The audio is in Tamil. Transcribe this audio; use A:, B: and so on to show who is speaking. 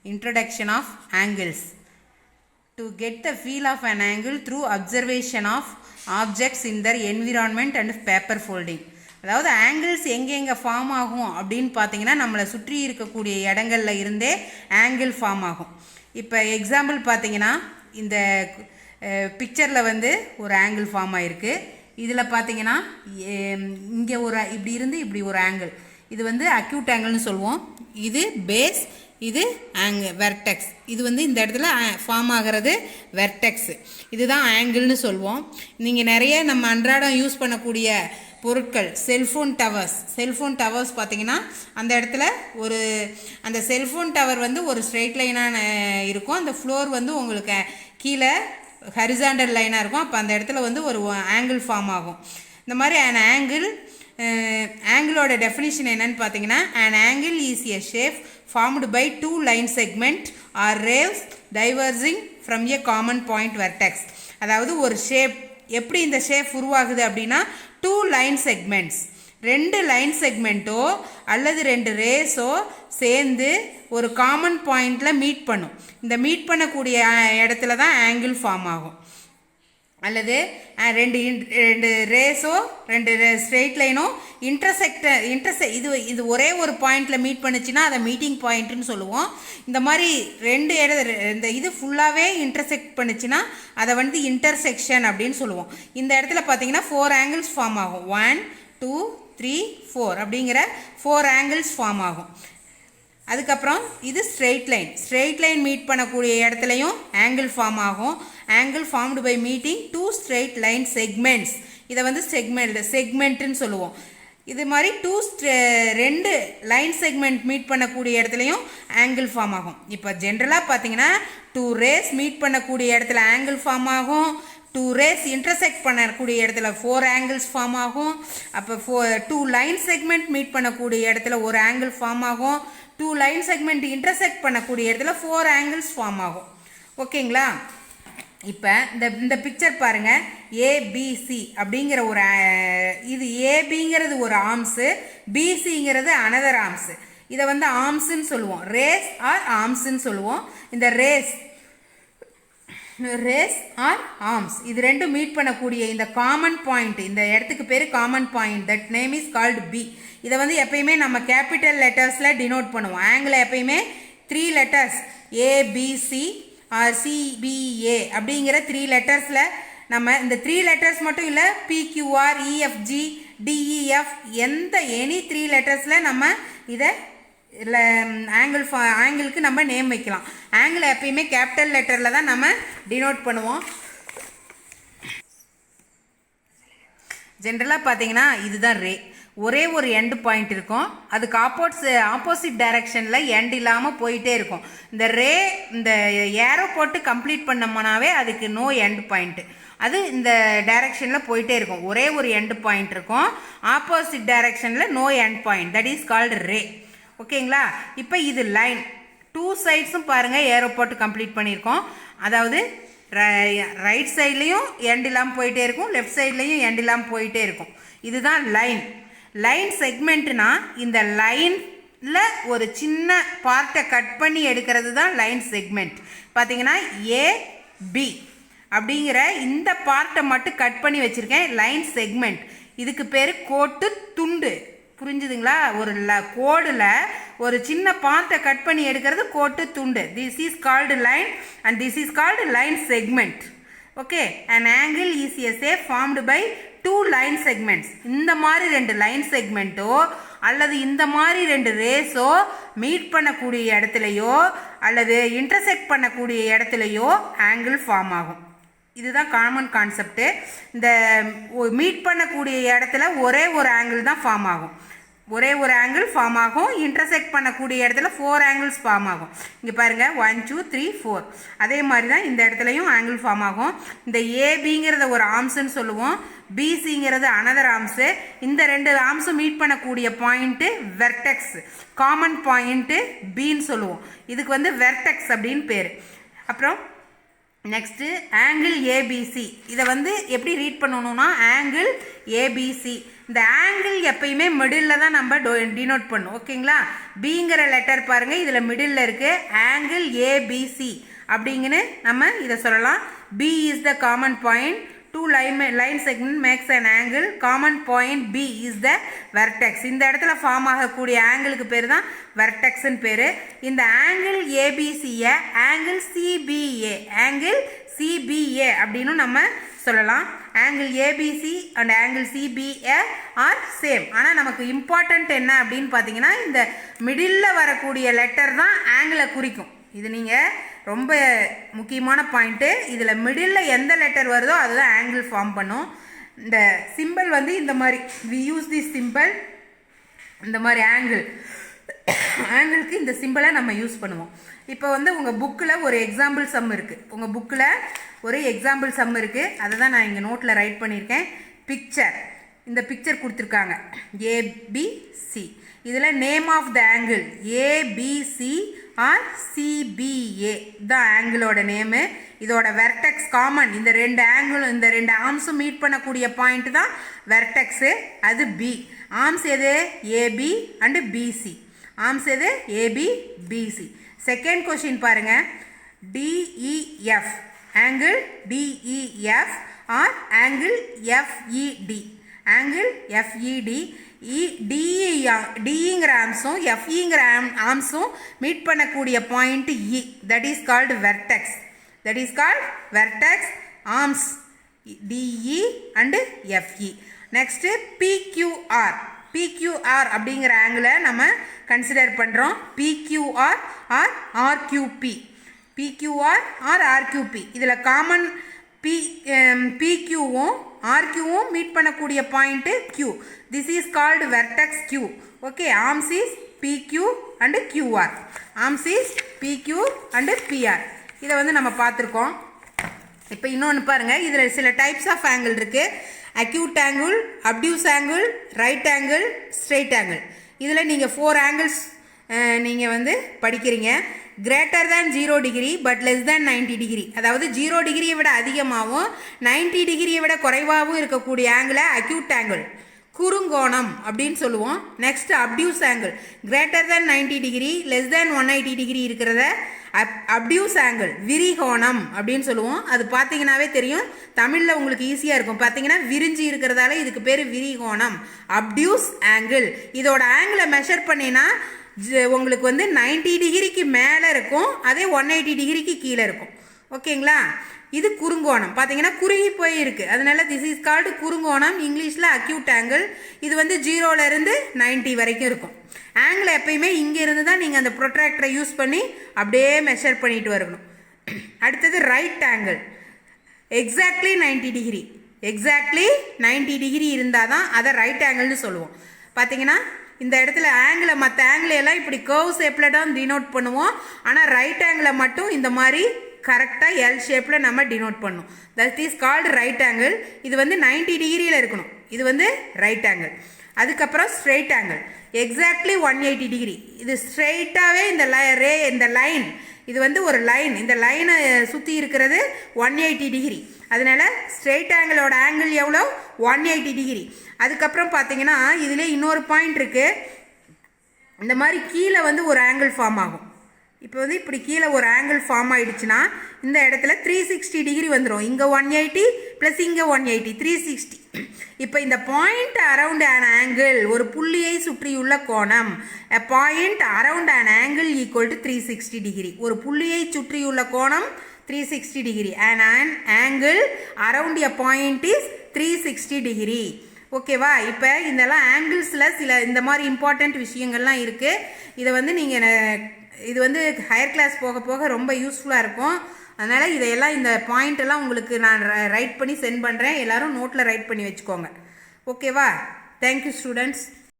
A: Introduction of angles. To get the feel of an angle through observation of objects in their environment and paper folding. அதாவது ஆங்கிள்ஸ் எங்கெங்கே ஃபார்ம் ஆகும் அப்படின்னு பார்த்தீங்கன்னா நம்மளை சுற்றி இருக்கக்கூடிய இடங்கள்ல இருந்தே ஆங்கிள் ஃபார்ம் ஆகும். இப்போ எக்ஸாம்பிள் பார்த்தீங்கன்னா இந்த பிக்சரில் வந்து ஒரு ஆங்கிள் ஃபார்ம் ஆகிருக்கு. இதில் பார்த்தீங்கன்னா இங்கே ஒரு இப்படி இருந்து இப்படி ஒரு ஆங்கிள், இது வந்து அக்யூட் ஆங்கிள்னு சொல்லுவோம். இது பேஸ், இது வெர்டெக்ஸ். இது வந்து இந்த இடத்துல ஃபார்ம் ஆகிறது வெர்டெக்ஸ். இதுதான் ஆங்கிள்னு சொல்லுவோம். நீங்கள் நிறைய நம்ம அன்றாடம் யூஸ் பண்ணக்கூடிய பொருட்கள், செல்ஃபோன் டவர்ஸ் பார்த்தீங்கன்னா அந்த இடத்துல ஒரு அந்த செல்ஃபோன் டவர் வந்து ஒரு ஸ்ட்ரெயிட் லைனான இருக்கும். அந்த ஃப்ளோர் வந்து உங்களுக்கு கீழே ஹரிசாண்டல் லைனாக இருக்கும். அப்போ அந்த இடத்துல வந்து ஒரு ஆங்கிள் ஃபார்ம் ஆகும். இந்த மாதிரி ஆங்கிளோட டெஃபினிஷன் என்னன்னு பார்த்தீங்கன்னா, an angle is a shape formed by two line segment or rays diverging from a common point vertex. அதாவது ஒரு ஷேப், எப்படி இந்த ஷேப் உருவாகுது அப்படின்னா, டூ லைன் செக்மெண்ட்ஸ், ரெண்டு லைன் செக்மெண்ட்டோ அல்லது ரெண்டு ரேஸோ சேர்ந்து ஒரு காமன் பாயிண்டில் மீட் பண்ணும். இந்த மீட் பண்ணக்கூடிய இடத்துல தான் ஆங்கிள் ஃபார்ம் ஆகும். அல்லது ரெண்டு ரேஸோ ரெண்டு ஸ்ட்ரெயிட் லைனோ இது ஒரே ஒரு பாயிண்டில் மீட் பண்ணுச்சுன்னா அதை மீட்டிங் பாயிண்ட்டுன்னு சொல்லுவோம். இந்த மாதிரி ரெண்டு இந்த இது ஃபுல்லாகவே இன்டர்செக்ட் பண்ணுச்சுன்னா அதை வந்து இன்டர்செக்ஷன் அப்படின்னு சொல்லுவோம். இந்த இடத்துல பார்த்தீங்கன்னா 4 ஆங்கிள்ஸ் ஃபார்ம் ஆகும். 1 2 3 4 அப்படிங்கிற 4 ஆங்கிள்ஸ் ஃபார்ம் ஆகும். அதுக்கப்புறம் இது ஸ்ட்ரெயிட் லைன் மீட் பண்ணக்கூடிய இடத்துலையும் ஆங்கிள் ஃபார்ம் ஆகும். Angle formed by meeting two straight line segments. இதை வந்து செக்மெண்ட்டுன்னு சொல்லுவோம். இது மாதிரி ரெண்டு லைன் செக்மெண்ட் மீட் பண்ணக்கூடிய இடத்துலையும் ஆங்கிள் ஃபார்ம் ஆகும். இப்போ ஜென்ரலாக பார்த்தீங்கன்னா 2 ரேஸ் மீட் பண்ணக்கூடிய இடத்துல ஆங்கிள் ஃபார்ம் ஆகும். 2 ரேஸ் இன்டர்செக்ட் பண்ணக்கூடிய இடத்துல 4 ஆங்கிள்ஸ் ஃபார்ம் ஆகும். அப்போ 2 லைன் செக்மெண்ட் மீட் பண்ணக்கூடிய இடத்துல ஒரு ஆங்கிள் ஃபார்ம் ஆகும். 2 லைன் செக்மெண்ட் இன்டர்செக்ட் பண்ணக்கூடிய இடத்துல 4 ஆங்கிள்ஸ் ஃபார்ம் ஆகும். ஓகேங்களா? இப்போ இந்த பிக்சர் பாருங்கள். ஏபிசி அப்படிங்கிற ஒரு இது ஏபிங்கிறது ஒரு ஆர்ம்ஸு, பிசிங்கிறது அனதர் ஆர்ம்ஸு. இதை வந்து ஆர்ம்ஸுன்னு சொல்லுவோம், ரேஸ் ஆர் ஆர்ம்ஸுன்னு சொல்லுவோம். இந்த ரேஸ் ஆர் ஆர்ம்ஸ் இது ரெண்டும் மீட் பண்ணக்கூடிய இந்த காமன் பாயிண்ட், இந்த இடத்துக்கு பேர் common point, that name is called P. இதை வந்து எப்பயுமே நம்ம கேபிட்டல் லெட்டர்ஸில் டினோட் பண்ணுவோம். ஆங்கிள் எப்பயுமே 3 லெட்டர்ஸ் ஏபிசி ஆர் சிபிஏ அப்படிங்கிற 3 லெட்டர்ஸில் நம்ம இந்த 3 லெட்டர்ஸ் மட்டும் இல்லை, பிக்யூஆர் இஎஃப்ஜி டிஇஎஃப் எனி 3 லெட்டர்ஸில் நம்ம இதை ஆங்கிளுக்கு நம்ம நேம் வைக்கலாம். ஆங்கிள் எப்பயுமே கேபிட்டல் லெட்டரில் தான் நம்ம டினோட் பண்ணுவோம். ஜென்ரலாக பார்த்தீங்கன்னா இதுதான் ரே. ஒரே ஒரு எண்டு பாயிண்ட் இருக்கும், அதுக்கு ஆப்போசிட் டைரக்ஷனில் எண்ட் இல்லாமல் போயிட்டே இருக்கும். இந்த ரே இந்த ஏரோ போட்டு கம்ப்ளீட் பண்ணோம்னாவே அதுக்கு நோ எண்ட் பாயிண்ட்டு, அது இந்த டைரக்ஷனில் போயிட்டே இருக்கும். ஒரே ஒரு எண்டு பாயிண்ட் இருக்கும், ஆப்போசிட் டைரக்ஷனில் no end point, that is called ray. ஓகேங்களா? இப்போ இது லைன், 2 சைட்ஸும் பாருங்கள் ஏரோ போட்டு கம்ப்ளீட் பண்ணியிருக்கோம். அதாவது ரைட் சைட்லேயும் எண்ட் இல்லாமல் போயிட்டே இருக்கும், லெஃப்ட் சைட்லேயும் எண்ட் இல்லாமல் போயிட்டே இருக்கும். இதுதான் லைன் செக்மெண்ட்னா இந்த லைனில் ஒரு சின்ன பார்ட்டை கட் பண்ணி எடுக்கிறது தான் லைன் செக்மெண்ட். பார்த்தீங்கன்னா ஏபி அப்படிங்கிற இந்த பார்ட்டை மட்டும் கட் பண்ணி வச்சுருக்கேன், லைன் செக்மெண்ட். இதுக்கு பேர் கோட்டு துண்டு. புரிஞ்சுதுங்களா? ஒரு கோடில் ஒரு சின்ன பார்ட்டை கட் பண்ணி எடுக்கிறது கோட்டு துண்டு. This is called line and this is called line segment. Okay, an angle is a shape formed by 2 line segments. இந்த மாதிரி 2 லைன் செக்மெண்ட்டோ அல்லது இந்த மாதிரி 2 ரேஸோ மீட் பண்ணக்கூடிய இடத்துலையோ அல்லது இன்டர்செக்ட் பண்ணக்கூடிய இடத்துலையோ ஆங்கிள் ஃபார்ம் ஆகும். இதுதான் காமன் கான்செப்டு. இந்த மீட் பண்ணக்கூடிய இடத்துல ஒரே ஒரு ஆங்கிள் தான் ஃபார்ம் ஆகும். இன்டர்செக்ட் பண்ணக்கூடிய இடத்துல 4 ஆங்கிள்ஸ் ஃபார்ம் ஆகும். இங்கே பாருங்கள், 1 2 3 4. அதே மாதிரி தான் இந்த இடத்துலையும் ஆங்கிள் ஃபார்ம் ஆகும். இந்த ஏபிங்கிறத ஒரு ஆர்ம்ஸ்ன்னு சொல்லுவோம், பிசிங்கிறது அனதர் ஆர்ம்ஸு. இந்த 2 ஆர்ம்ஸும் மீட் பண்ணக்கூடிய பாயிண்ட்டு வெர்டெக்ஸ், காமன் பாயிண்ட்டு பின்னு சொல்லுவோம். இதுக்கு வந்து வெர்டெக்ஸ் அப்படின்னு பேர். அப்புறம் நெக்ஸ்ட்டு ஆங்கிள் ஏபிசி. இதை வந்து எப்படி ரீட் பண்ணணும்னா ஆங்கிள் ஏபிசி. இந்த ஆங்கிள் எப்பயுமே மிடில் தான் நம்ம டினோட் பண்ணும். ஓகேங்களா? பிங்கிற லெட்டர் பாருங்கள், இதில் மிடில் இருக்குது. ஆங்கிள் ஏபிசி அப்படிங்கன்னு நம்ம இதை சொல்லலாம். P is the common point. Two line segment makes an angle. Common point B is the vertex. இந்த இடத்துல ஃபார்ம் ஆகக்கூடிய ஆங்கிளுக்கு பேர் தான் வெர்டெக்ஸ்ன்னு பேர். இந்த ஆங்கிள் ஏபிசியை ஆங்கிள் சிபிஏ அப்படின்னு நம்ம சொல்லலாம். Angle ABC and angle CPA R same. ஆனால் நமக்கு இம்பார்ட்டண்ட் என்ன அப்படின்னு பார்த்தீங்கன்னா இந்த மிடில் வரக்கூடிய லெட்டர் தான் ஆங்கிளை குறிக்கும். இது நீங்கள் ரொம்ப முக்கியமான பாயிண்ட்டு. இதில் மிடில் எந்த லெட்டர் வருதோ அதுதான் ஆங்கிள் ஃபார்ம் பண்ணும். இந்த சிம்பிள் வந்து இந்த மாதிரி வி யூஸ் தி சிம்பிள். இந்த மாதிரி ஆங்கிளுக்கு இந்த சிம்பிளை நம்ம யூஸ் பண்ணுவோம். இப்போ வந்து உங்கள் புக்கில் ஒரு எக்ஸாம்பிள் சம் இருக்குது. உங்கள் புக்கில் ஒரு எக்ஸாம்பிள் சம் இருக்குது. அதை தான் நான் இங்கே நோட்டில் ரைட் பண்ணியிருக்கேன். இந்த பிக்சர் கொடுத்துருக்காங்க ஏபிசி. இதில் name of the angle ABC or CBA தான் ஆங்கிளோட நேமு. இதோட வெர்டெக்ஸ் காமன். இந்த ரெண்டு ஆங்கிளும் இந்த ரெண்டு ஆர்ம்ஸும் மீட் பண்ணக்கூடிய பாயிண்ட் தான் வெர்டெக்ஸு. அது பி. ஆர்ம்ஸ் எது? AB and BC. ஆர்ம்ஸ் எது? AB BC. செகண்ட் கொஷின் பாருங்க. DEF angle DEF or angle FED. Angle FED. டிங்கிற ஆர்ம்ஸும் எஃப்இங்கிற ஆர்ம்ஸும் மீட் பண்ணக்கூடிய point E. That is called vertex. Arms DE and FE. Next PQR அப்படிங்கிற ஆங்கிளை நம்ம கன்சிடர் பண்ணுறோம். P Q R or R Q P. இதில் காமன் பிக்யூவும் ஆர்கியூவும் மீட் பண்ணக்கூடிய point Q. This is called vertex Q. Okay. Arms is P Q and Q R. இதை வந்து நம்ம பார்த்துருக்கோம். இப்போ இன்னொன்று பாருங்கள். இதில் சில டைப்ஸ் ஆஃப் ஆங்கிள் இருக்குது. Acute angle, obtuse angle, right angle, straight angle. இதில் நீங்கள் 4 ஆங்கிள்ஸ் நீங்கள் வந்து படிக்கிறீங்க. Greater than 0 degree but less than 90 degree. அதாவது 0 டிகிரியை விட அதிகமாகவும் 90 டிகிரியை விட குறைவாகவும் இருக்கக்கூடிய ஆங்கிளை அக்யூட் ஆங்கிள், குறுங்கோணம் அப்படின்னு சொல்லுவோம். Next obtuse angle. Greater than 90 degree less than 180 degree இருக்கிறத அப்டியூஸ் ஆங்கிள், விரிகோணம் அப்படின்னு சொல்லுவோம். அது பார்த்தீங்கன்னாவே தெரியும். தமிழில் உங்களுக்கு ஈஸியாக இருக்கும். பார்த்தீங்கன்னா விரிஞ்சி இருக்கிறதால இதுக்கு பேர் விரிகோணம், அப்டியூஸ் ஆங்கிள். இதோட ஆங்கிளை மெஷர் பண்ணினா உங்களுக்கு வந்து 90 டிகிரிக்கு மேலே இருக்கும், அதே 180 டிகிரிக்கு கீழே இருக்கும். ஓகேங்களா? இது குறுங்கோணம். பார்த்தீங்கன்னா குறுகி போய் இருக்குது. அதனால திஸ் இஸ் கால்டு குறுங்கோணம். இங்கிலீஷில் அக்யூட் ஆங்கிள். இது வந்து 0லேருந்து 90 வரைக்கும் இருக்கும். ஆங்கிள் எப்பயுமே இங்கே இருந்து தான் நீங்கள் அந்த ப்ரொட்ராக்டரை யூஸ் பண்ணி அப்படியே மெஷர் பண்ணிட்டு வரணும். அடுத்தது ரைட் ஆங்கிள். எக்ஸாக்ட்லி 90 டிகிரி இருந்தால் தான் அதை ரைட் ஆங்கிள்னு சொல்லுவோம். பார்த்தீங்கன்னா இந்த இடத்துல ஆங்கிளை மற்ற ஆங்கிளெல்லாம் இப்படி கர்வ் ஷேப்பில் தான் டினோட் பண்ணுவோம். ஆனால் ரைட் ஆங்கிளை மட்டும் இந்த மாதிரி கரெக்டாக எல் ஷேப்பில் நம்ம டினோட் பண்ணும். That is called right angle. இது வந்து 90 டிகிரியில் இருக்கணும். இது வந்து ரைட் ஆங்கிள். அதுக்கப்புறம் ஸ்ட்ரெயிட் ஆங்கிள். Exactly 180 degree. இது ஸ்ட்ரெயிட்டாகவே இந்த லைன் இது வந்து ஒரு லைன். இந்த லைனை சுற்றி இருக்கிறது 180 டிகிரி. அதனால ஸ்ட்ரெயிட் ஆங்கிளோட ஆங்கிள் எவ்வளோ? 180 டிகிரி. அதுக்கப்புறம் பார்த்தீங்கன்னா இதிலே இன்னொரு பாயிண்ட் இருக்குது. இந்த மாதிரி கீழே வந்து ஒரு ஆங்கிள் ஃபார்ம் ஆகும். இப்போ வந்து இப்படி கீழே ஒரு ஆங்கிள் ஃபார்ம் ஆகிடுச்சுன்னா இந்த இடத்துல 360 டிகிரி வந்துடும். இங்கே 180 ப்ளஸ் இங்கே 180, 360. இப்போ இந்த பாயிண்ட் அரவுண்ட் an ஆங்கிள், ஒரு புள்ளியை சுற்றியுள்ள கோணம். a point around an angle equal to 360 degree. ஒரு புள்ளியை சுற்றியுள்ள கோணம் 360 degree. an angle around a point is 360 degree. ஓகேவா? இப்போ இதெல்லாம் ஆங்கிள்ஸில் சில இந்த மாதிரி இம்பார்ட்டண்ட் விஷயங்கள்லாம் இருக்குது. இதை வந்து நீங்கள் இது வந்து ஹையர் கிளாஸ் போக போக ரொம்ப யூஸ்ஃபுல்லாக இருக்கும். அதனால் இதையெல்லாம் இந்த பாயிண்டெல்லாம் உங்களுக்கு நான் ரைட் பண்ணி சென்ட் பண்ணுறேன். எல்லோரும் நோட்டில் ரைட் பண்ணி வச்சுக்கோங்க. ஓகேவா? Thank you students.